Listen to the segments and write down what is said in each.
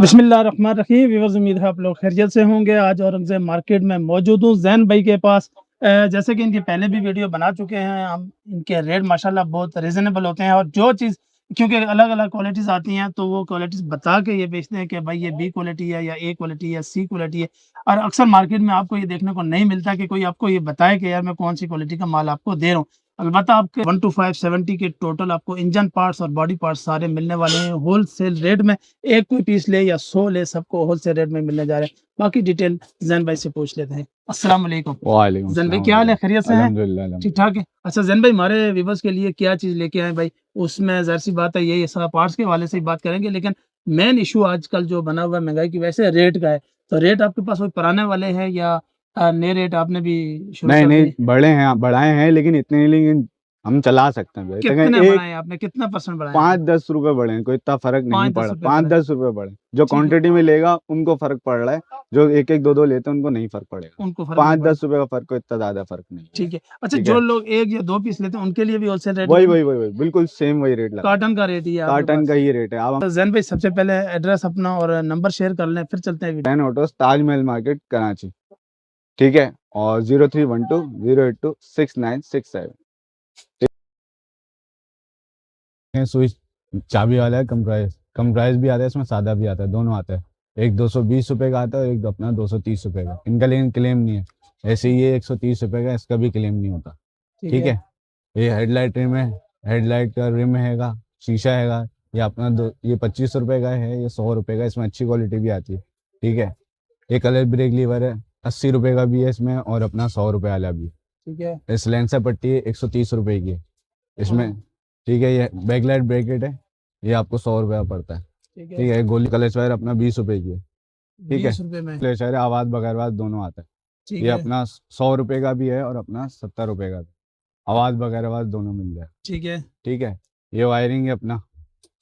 बिस्मिल्लाहिर्रहमानिर्रहीम। व्यूअर्स, उम्मीद है आप लोग खैरियत से होंगे। आज औरंगजेब मार्केट में मौजूद हूँ जैन भाई के पास। जैसे कि इनकी पहले भी वीडियो बना चुके हैं हम, इनके रेट माशाल्लाह बहुत रीज़नेबल होते हैं। और जो चीज़, क्योंकि अलग अलग क्वालिटीज़ आती हैं तो वो क्वालिटीज़ बता के ये बेचते हैं कि भाई ये बी क्वालिटी है या ए क्वालिटी है या सी क्वालिटी है। और अक्सर मार्केट में आपको ये देखने को नहीं मिलता कि कोई आपको ये बताए कि यार मैं कौन सी क्वालिटी का माल आपको दे रहा हूँ। अलबत्ता आपके 1 to 570 के टोटल आपको इंजन पार्ट्स और बॉडी पार्ट्स सारे मिलने वाले हैं होल सेल रेट में। एक कोई पीस ले या 100 ले, सबको होल सेल रेट में मिलने जा रहे हैं। बाकी डिटेल जैन भाई से पूछ लेते हैं। अस्सलाम वालेकुम। वालेकुम जैन भाई अस्सलाम क्या हाल है, वालेकुम। खैरियत से हैं? अल्हम्दुलिल्लाह ठीक ठाक है। अच्छा जैन भाई, हमारे व्यूवर्स के लिए क्या चीज़ लेके आए भाई? उसमें ज़ाहिर सी बात है यही सारा पार्ट्स के हवाले से ही बात करेंगे, लेकिन मेन इशू आजकल जो बना हुआ है महंगाई की वजह से रेट का है। तो रेट आपके पास वही पुराने वाले हैं या नए रेट आपने भी शुरू नहीं कर नहीं, दिए? बड़े हैं, बढ़ाए हैं, लेकिन इतने नहीं, लेकिन हम चला सकते हैं भाई। कितने एक बढ़ाए आपने, कितना परसेंट बढ़ाए आपने? 5-10 रुपए बढ़े हैं, कोई इतना फर्क नहीं 5-10 पड़ा। रुपये बढ़े। 5-10 रुपए बढ़े, जो ठीक है, क्वांटिटी में लेगा उनको फर्क पड़ रहा है, जो एक एक दो दो लेते हैं उनको नहीं फर्क पड़ेगा। उनको फर्क नहीं पाँच पड़ेगा। दस रुपए का फर्क, कोई इतना ज्यादा फर्क नहीं है। ठीक है। अच्छा, ठीक जो है, लोग 1 या 2 पीस लेते हैं उनके लिए भी होलसेल रेट वही यही वही वही वही बिल्कुल सेम वही रेट लगा, कार्टन का रेट ही है आपके कार्टन का पास? ही रेट है। अब हम तो जैन भाई सबसे पहले एड्रेस अपना और नंबर शेयर कर लें, फिर चलते हैं video. 10 autos, Taj Mahal market, Karachi. ठीक है, और 0312 082 6967। स्विच चाबी वाला है, कम प्राइस भी आता है इसमें, सादा भी आता है, दोनों आता है। एक 220 रुपये का आता है और एक अपना 230 रुपये का। इनका लेकिन क्लेम नहीं है, ऐसे ही ये 130 रुपये का, इसका भी क्लेम नहीं होता। ठीक है, ये हेडलाइट रिम है, हेडलाइट का रिम हैगा, शीशा हैगा। ये अपना ये 25 रुपये का है, ये 100 रुपये का, इसमें अच्छी क्वालिटी भी आती है। ठीक है, ये कलर ब्रेक लीवर है, 80 रुपये का भी है इसमें, और अपना 100 रुपये वाला भी है। ठीक है। इस लेंसर पट्टी 130 रुपये की है इसमें। ठीक है, ये बैकलाइट ब्रेकेट है, ये आपको 100 रुपये का पड़ता है। ठीक है। ठीक है, गोली क्लच वायर अपना 20 रुपये की है। ठीक है, 20 रुपए में। क्लच वायर आवाज बगैरवाज दोनों आता है। ठीक ये है। अपना 100 रुपये का भी है और अपना 70 रुपये का भी, आवाज बगैरवाज दोनों मिल जाए। ठीक है। ठीक है, ये वायरिंग है अपना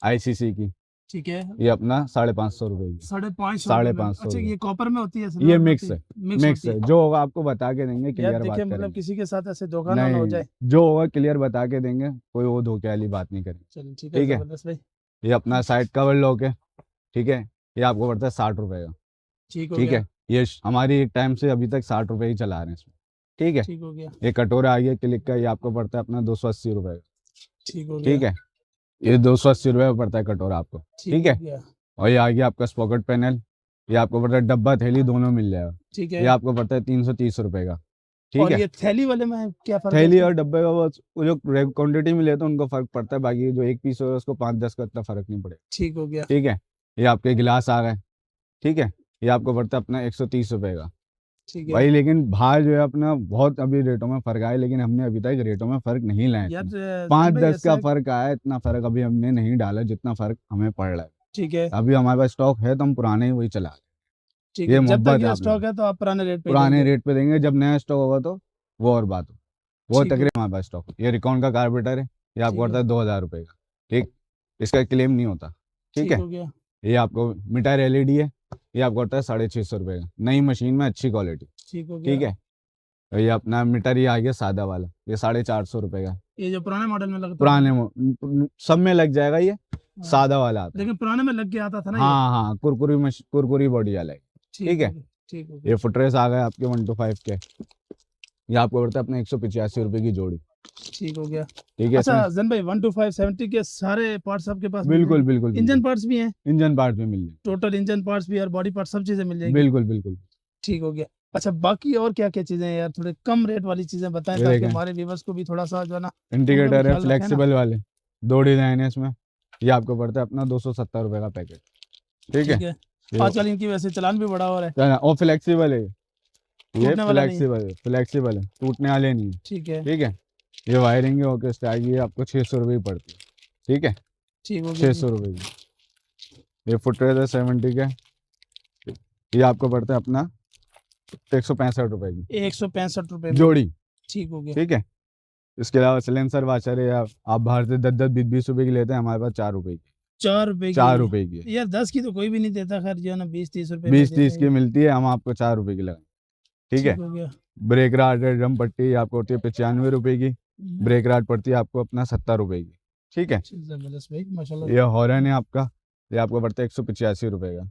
ICC की, ठीक है। ये अपना 550 रुपये की। 550 550 अच्छा, ये कॉपर में होती है, ये सिल्वर में मिक्स होती है, मिक्स मिक्स होती है, जो होगा आपको बता के देंगे, यार क्लियर बात देखिए, मतलब करेंगे। किसी के साथ ऐसे धोखा ना हो नहीं, जाए। जो होगा क्लियर बता के देंगे, कोई वो धोखे वाली बात नहीं करेंगे। चलिए ठीक है, ठीक है, जबरदस्त भाई। ये अपना साइड कवर लॉक है। ठीक है, ये आपको पड़ता है 60 रुपये का। ठीक हो ठीक गया। है, ये हमारी एक टाइम से अभी तक 60 रुपये ही चला रहे हैं इसमें। ठीक है, ठीक हो गया। ये कटोरा आ गया क्लिक का, ये आपको पड़ता है अपना 280 रुपये का। ठीक हो ठीक गया। है, ये 280 रुपये का पड़ता है कटोरा आपको। ठीक हो है, गया। और ये आ गया आपका स्पॉकेट पैनल, ये आपको पड़ता है, डब्बा थैली दोनों मिल जाएगा। ठीक ये है। आपको पड़ता है 330 रुपये का। ठीक और है, ये थैली वाले में क्या फर्क है थैली इसका? और डब्बे का वो जो क्वान्टिटी में लेते हैं उनको फर्क पड़ता है, बाकी जो एक पीस होगा उसको 5-10 का इतना फर्क नहीं पड़ेगा। ठीक हो गया। ठीक है, ये आपके गिलास आ गए। ठीक है, ये आपको पड़ता है अपना 130 रुपये का। ठीक है भाई लेकिन बाहर जो है अपना बहुत अभी रेटों में फर्क आया, लेकिन हमने अभी तक रेटों में फर्क नहीं लाया यार। इतना। जैन पाँच भाई दस ऐसा का है। फर्क आया, इतना फर्क अभी हमने नहीं डाला जितना फर्क हमें पड़ रहा है। ठीक है। अभी हमारे पास स्टॉक है तो हम पुराने ही वही चला रहे ठीक हैं। है, ये जब तक मोहब्बत है ये आप स्टॉक लोग, है तो आप पुराने रेट पे ही पुराने देंगे। रेट पे देंगे, जब नया स्टॉक होगा तो वो और बात हो। वो ठीक हो तकरीबन हमारे पास स्टॉक, ये रिकॉन का कार्बोरेटर है, ये आपको ठीक पड़ता है। है 2000 रुपये का। ठीक, इसका क्लेम नहीं होता। ठीक ठीक है, हो गया। ये आपको मीटर LED है, ये आपको पड़ता है 650 रुपये का, नई मशीन में अच्छी क्वालिटी। ठीक हो ठीक गया। है, और ये अपना मीटर ये आ गया सादा वाला, ये 450 रुपये का। ये जो पुराने मॉडल में लगता था पुराने ना? सब में लग जाएगा, ये हाँ। सादा वाला आता है। लेकिन पुराने में लग के आता था ना ये। हाँ हाँ, कुरकुरी बॉडी वाला है। ठीक है, ठीक हो ये गया। फुटरेस आ गए आपके 1 to 5 के, ये आपको पड़ता है अपना 185 रुपये की जोड़ी। ठीक हो गया। ठीक है, अच्छा इसमें जन भाई, 1 to 570 के सारे पार्ट्स आपके पास मिल बिल्कुल जाएंगे? बिल्कुल इंजन बिल्कुल पार्ट्स भी हैं? इंजन पार्ट भी मिल जाए, टोटल इंजन पार्ट्स भी और बॉडी पार्ट्स सब चीजें मिल जाएगी? बिल्कुल बिल्कुल। ठीक हो गया। अच्छा, बाकी और क्या क्या चीजें हैं यार, थोड़े कम रेट वाली चीजें बताएं ये ताकि देखें, हमारे व्यूवर्स को भी थोड़ा सा जो है ना, उनका भी इंडिकेटर है ख्याल रखें ना। फ्लेक्सिबल वाले, 2 डिजाइन है इसमें, ये आपको पड़ता है अपना 270 रुपये का पैकेट। ठीक ठीक है, है। ये आजकल इनकी वैसे चलान भी बड़ा हो रहा है। और फ्लेक्सिबल है, ये टूटने वाला नहीं है। फ्लेक्सिबल है, टूटने वाले नहीं है। ठीक है। ठीक है, ये वायरिंग है ओके स्टाइल, ये आपको 600 रुपये की पड़ती है। ठीक है, ठीक हो गया। 600 रुपये की। ये फुटरेस है 70 के, ये आपको पड़ता है अपना 165 रुपये की 165 रुपए में। जोड़ी। ठीक हो गया। ठीक है, इसके अलावा सिलेंसर वाशर है, या आप बाहर से 10-20 रुपये की लेते हैं, हमारे पास 4 रुपये की, 4 रुपए 4 रुपये की है। यार 10 की तो कोई भी नहीं देता, खैर जो है ना 20-30 रुपए में 20-30 देते की हैं। मिलती है, हम आपको 4 रुपये की लगाएं। ठीक है, ठीक हो गया। ब्रेक राड है, ड्रम पट्टी आपको होती है 95 रुपये की, ब्रेक राड पड़ती है आपको अपना 70 रुपये की। ठीक है, जबरदस्त भाई, माशाल्लाह। ये हॉर्न है आपका, ये आपको पड़ता है 185 रुपये का।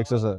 170.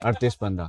3815.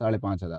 5500.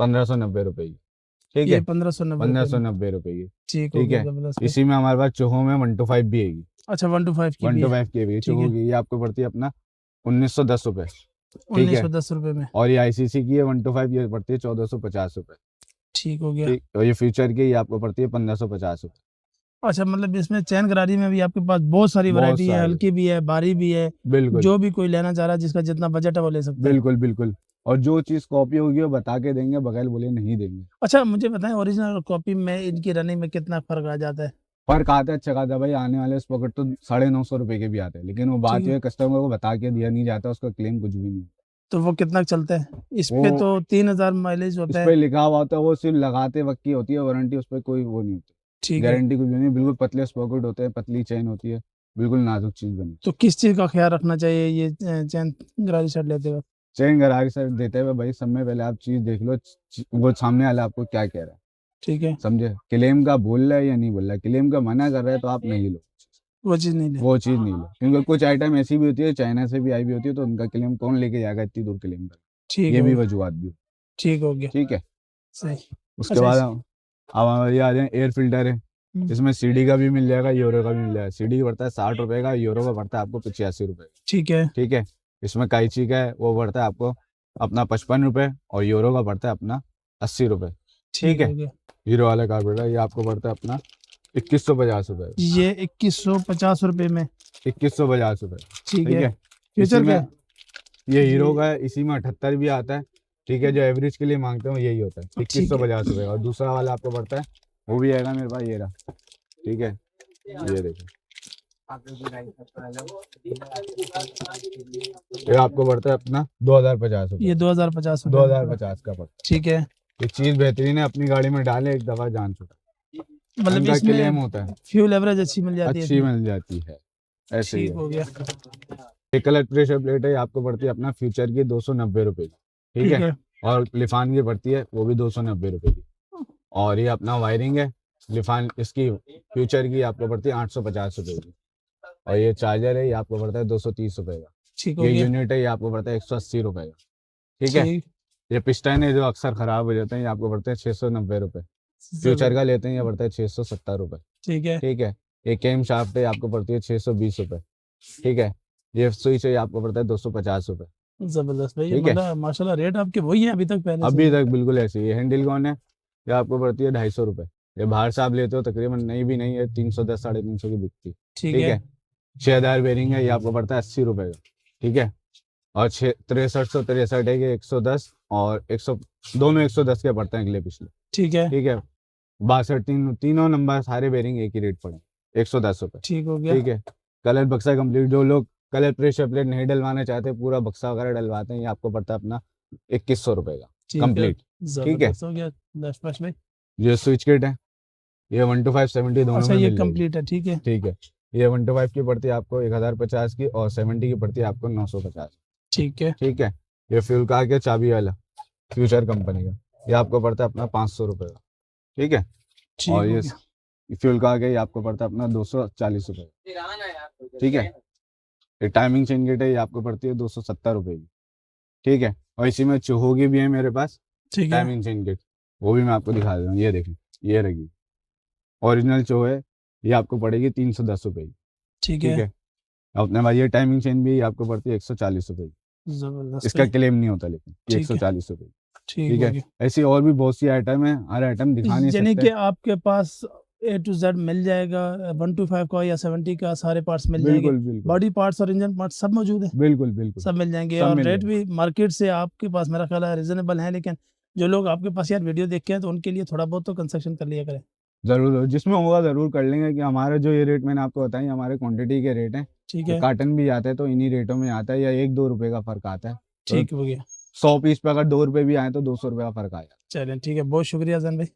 1590 रुपए की, ठीक ये है, 1590 1590 रुपए की, ठीक हो ठीक गया है। जबरदस्त भाई। इसी में हमारे पास चोहो में 125 भी है, अच्छा 125 की भी है 125 की भी है ठीक चोहो है की, ये आपको पड़ती है अपना 1910 रुपए, ठीक है। 1910 रुपए में और ये आईसीसी की है 125, ये पड़ती है 1450 रुपए, ठीक हो गया। ठीक। और ये फ्यूचर की ये आपको पड़ती है 1550 रुपए, अच्छा मतलब इसमें चैन गरारी में भी आपके पास बहुत सारी बहुत वैरायटी है, सारी, हल्की भी है भारी भी है, बिल्कुल जो भी कोई लेना चाह रहा है जिसका जितना बजट है वो ले सकता है। बिल्कुल बिल्कुल। और जो चीज कॉपी होगी वो बता के देंगे, बगैर बोले नहीं देंगे। अच्छा मुझे बताएं ओरिजिनल और कॉपी में इनकी रनिंग में कितना फर्क आ जाता है? फर्क आता है अच्छा खासा भाई, आने वाले स्पॉकेट तो 950 रुपए के भी आते हैं, लेकिन वो बात ठीक ये है है कस्टमर को बता के दिया नहीं जाता, उसका क्लेम कुछ भी नहीं। तो वो कितना चलता है? इस पे वो तो 3000 माइलेज इस होता है। पे लिखा हुआ होता है, वो सिर्फ लगाते वक्त की होती है वारंटी, उस पर कोई वो नहीं होती, ठीक है गारंटी कुछ भी नहीं। बिल्कुल पतले स्पॉकेट होते हैं, पतली चेन होती है, बिल्कुल नाजुक चीज बनी। तो किस चीज़ का ख्याल रखना चाहिए ये चैन गरारी शर्ट लेते वक्त? चेन गरारी से देते हुए भाई सब में पहले आप चीज देख लो, वो सामने वाला आपको क्या कह रहा है, ठीक है समझे। क्लेम का बोल रहा है या नहीं बोल रहा है, क्लेम का मना कर रहा है तो आप नहीं लो, वो चीज़ नहीं ले वो चीज़ नहीं लो। क्योंकि कुछ आइटम ऐसी भी होती है चाइना से भी आई भी होती है, तो उनका क्लेम कौन लेके जाएगा इतनी दूर क्लेम कर, ठीक ये हो भी गया वजूहत भी, ठीक हो गया ठीक है। सही। उसके अच्छा बाद अब हमारे आ जाए एयर फिल्टर है, इसमें सीडी का भी मिल जाएगा, यूरो का भी मिल जाएगा। सीडी पड़ता है 60 रुपए का, यूरो का पड़ता है आपको 85 रुपए, ठीक है ठीक है। इसमें काइची का है, वो पड़ता है आपको अपना 55 रुपए, और यूरो का पड़ता है अपना 80 रुपए, ठीक ठीक है। हो गया। हीरो वाला कार्बोरेटर ये आपको पड़ता है अपना 2150 रुपए, ये 2150 रुपए में 2150 रुपए, ठीक ठीक है। है। फ्यूचर इसी का में है? ये हीरो ये का है, इसी में 78 भी आता है, ठीक है। जो एवरेज के लिए मांगते हो यही होता है, ठीक है 2150 रुपए का। और दूसरा वाला आपको पड़ता है, वो भी आएगा मेरे पास, ये रहा, ठीक है, ये देखो, ये आपको पड़ता है अपना 2050 ये रुपए, 2050 रुपए में पड़ा। 2050 का पड़ता ठीक है है। ये चीज बेहतरीन है, अपनी गाड़ी में डाले एक दफा जान छुटा, मतलब इनका क्लेम इसमें होता है, फ्यूल एवरेज अच्छी मिल जाती है अच्छी इसमें। मिल जाती है, ऐसे ही ठीक है। हो गया एक कलर प्रेशर प्लेट है, ये आपको पड़ती है अपना फ्यूचर की 290 रुपए की, ठीक ठीक है। है और लिफान की पड़ती है वो भी 290 रुपए की। और ये अपना वायरिंग है, लिफान इसकी फ्यूचर की आपको पड़ती है 850 रुपए की। और ये चार्जर है, ये आपको पड़ता है 230 रुपए का। ठीक हो ये गया यूनिट है, ये आपको पड़ता है 180 रुपए का, ठीक है। ठीक ये पिस्टन है जो अक्सर खराब हो जाते हैं, ये आपको पड़ते हैं 690 रुपए। फ्यूचर का लेते हैं, ये पड़ता है 670 रुपए, ठीक है ठीक है। ये केम शाफ्ट है, आपको पड़ती है 620 रुपए, ठीक है। ये स्विच है, ये आपको पड़ता है 250 रुपए, जबरदस्त भाई ठीक है। मतलब माशाल्लाह रेट आपके वही है अभी तक पहले से। अभी तक बिल्कुल ऐसे ही है। हैंडल कौन है, ये आपको पड़ती है 250 रुपए। ये बाहर से आप लेते हो तकरीबन नहीं भी नहीं है 310 350 की बिकती, ठीक ठीक है है। 6000 बेरिंग है, ये आपको पड़ता है 80 रुपए का, ठीक है। और 6363 है कि 110 और 100, दोनों 110 के पड़ते हैं अगले पिछले, ठीक है ठीक है। 62 तीनों नंबर सारे बेरिंग एक ही रेट पड़े, 110 रुपए, ठीक हो गया ठीक है। कलर बक्सा कंप्लीट, जो लोग कलर प्रेशर प्लेट नहीं डलवाना चाहते, पूरा बक्सा वगैरह डलवाते हैं, ये आपको पड़ता है अपना 2100 रुपए का ठीक है कंप्लीट, ठीक है। जबरदस्त हो गया दशमश भाई। ये स्विच किट है, ये 1 to 5 70 दोनों अच्छा में ये मिल जाएगी, कंप्लीट है ठीक है ठीक है। ये 1 to 5 की पड़ती है आपको 1050 की, और 70 की पड़ती है आपको 950, ठीक है ठीक है। ये फ्यूल का आगे चाबी वाला फ्यूचर कंपनी का, ये आपको पड़ता है अपना 500 रुपए का, ठीक है। ठीक और हो ये गया फ्यूल का आगे ये आपको पड़ता है अपना 240 रुपए, ठीक है। ये टाइमिंग चेन गेट है, ये आपको पड़ती है 270 रुपए की, ठीक है। और इसी में चोहोगी भी है मेरे पास ठीक है टाइमिंग चेन गेट, वो भी मैं आपको दिखा देता हूँ। ये देखें, ये रही ओरिजिनल चो है, ये आपको पड़ेगी 310 रुपए की, ठीक ठीक है है। अपने भाई ये टाइमिंग चेन भी आपको पड़ती है 140 रुपए की, जबरदस्त इसका भाई क्लेम नहीं होता, लेकिन ये ठीक है 140 रुपए की, ठीक ठीक हो है। गया ऐसी और भी बहुत सी आइटम है, हर आइटम दिखा नहीं यानी सकते। कि आपके पास A to Z मिल जाएगा 125 का या 70 का सारे पार्ट्स मिल जाएंगे। बिल्कुल बिल्कुल बॉडी पार्ट्स और इंजन पार्ट्स सब मौजूद है बिल्कुल बिल्कुल सब मिल जाएंगे सब और मिल रेट जाएगा। भी मार्केट से आपके पास मेरा ख्याल है रीजनेबल है, लेकिन जो लोग आपके पास यार वीडियो देख के हैं तो उनके लिए थोड़ा बहुत तो कंसेशन कर लिया करें। जरूर जरूर, जिसमें होगा जरूर कर लेंगे। कि हमारे जो ये रेट मैंने आपको बताई, हमारे क्वांटिटी के रेट हैं, ठीक तो है कार्टन भी आता है तो इन्हीं रेटों में आता है, या 1-2 रुपए का फर्क आता है। तो ठीक हो गया 100 पीस पे अगर 2 रुपए भी आए तो 200 रुपए का फर्क आएगा। चलें ठीक है बहुत शुक्रिया जैन भाई।